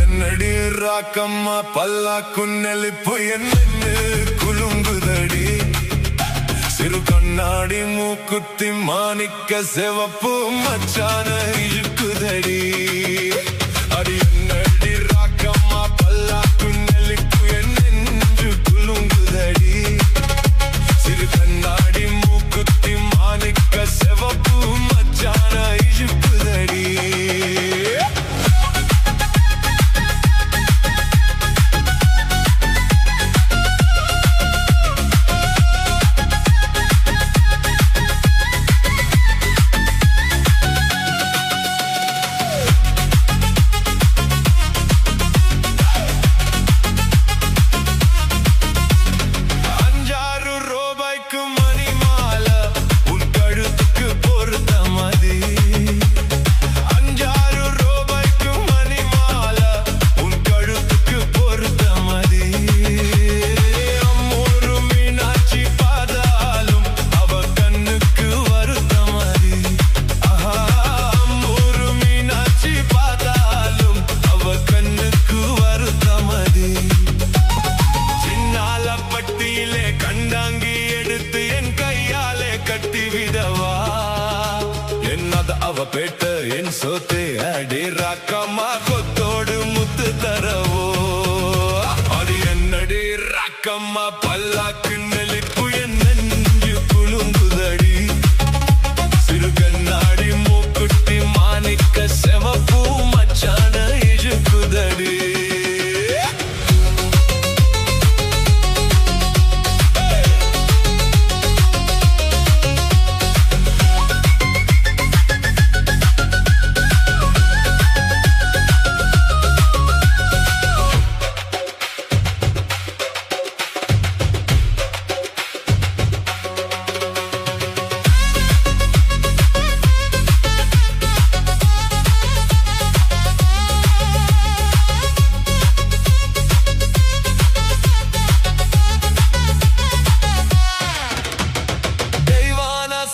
என்னடி ராக்கம்மா பல்லாக்கும் நெளிப்பு என்ன குலுங்குதடி சிறு கண்ணாடி மூக்குத்தி மாணிக்க சிவப்பு மச்சான இழுக்குதடி அடி என்னடி ராக்கம்மா பல்லாக்கும் நெளிப்பு என்ன குலுங்குதடி சிறு கண்ணாடி மூக்குத்தி மாணிக்க சிவப்பு மச்சான இழுக்குதடி அவ பேட்ட என் சோத்து அடி ராக்கம்மா கொத்தோடு முத்து தரவோ அது என்னடி ராக்கம்மா பல்லாக்கு நெளிப்பு என் நெஞ்சு குலுங்குதடி சிறு கண்ணாடி மூக்குட்டி மாணிக்க சிவப்பு மச்சான இழுக்குதடி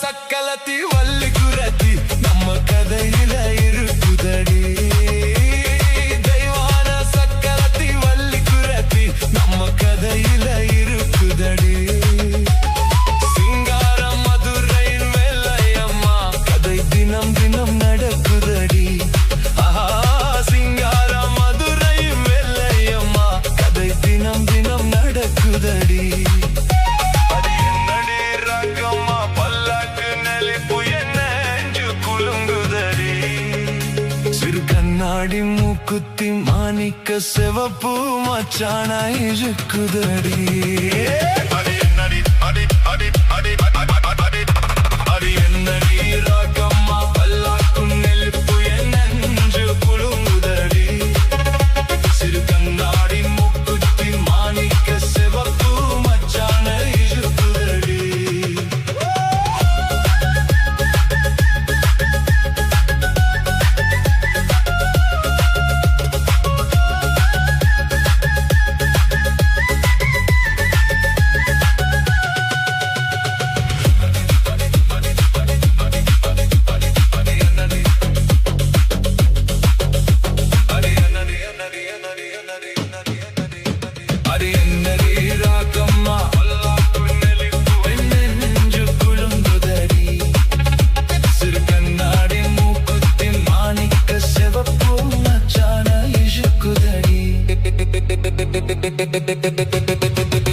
சக்கலத்தி வள்ளி குரத்தி நம்ம கதையில இருக்குதடி தெய்வான சக்கலத்தி வள்ளி குரத்தி நம்ம கதையில இருக்குதடி சிங்காரம் மதுரையின் வெள்ளையம்மா கதை தினம் தினம் நடக்குதடி ஆஹா சிங்காரம் மதுரையின் வெள்ளையம்மா கதை தினம் தினம் நடக்குதடி கண்ணாடி மூக்குத்தி மாணிக்க சிவப்பு மச்சான இழுக்குதடி அடி என்னடி அடி அடி அடி அடி என்னடி ராக்கம்மா பல்லாக்கும் நெளிப்பு என் நெஞ்சு குலுங்குதடி சிறு கண்ணாடி மூக்குத்தி மாணிக்க சிவப்பு மச்சான இழுக்குதடி Thank you.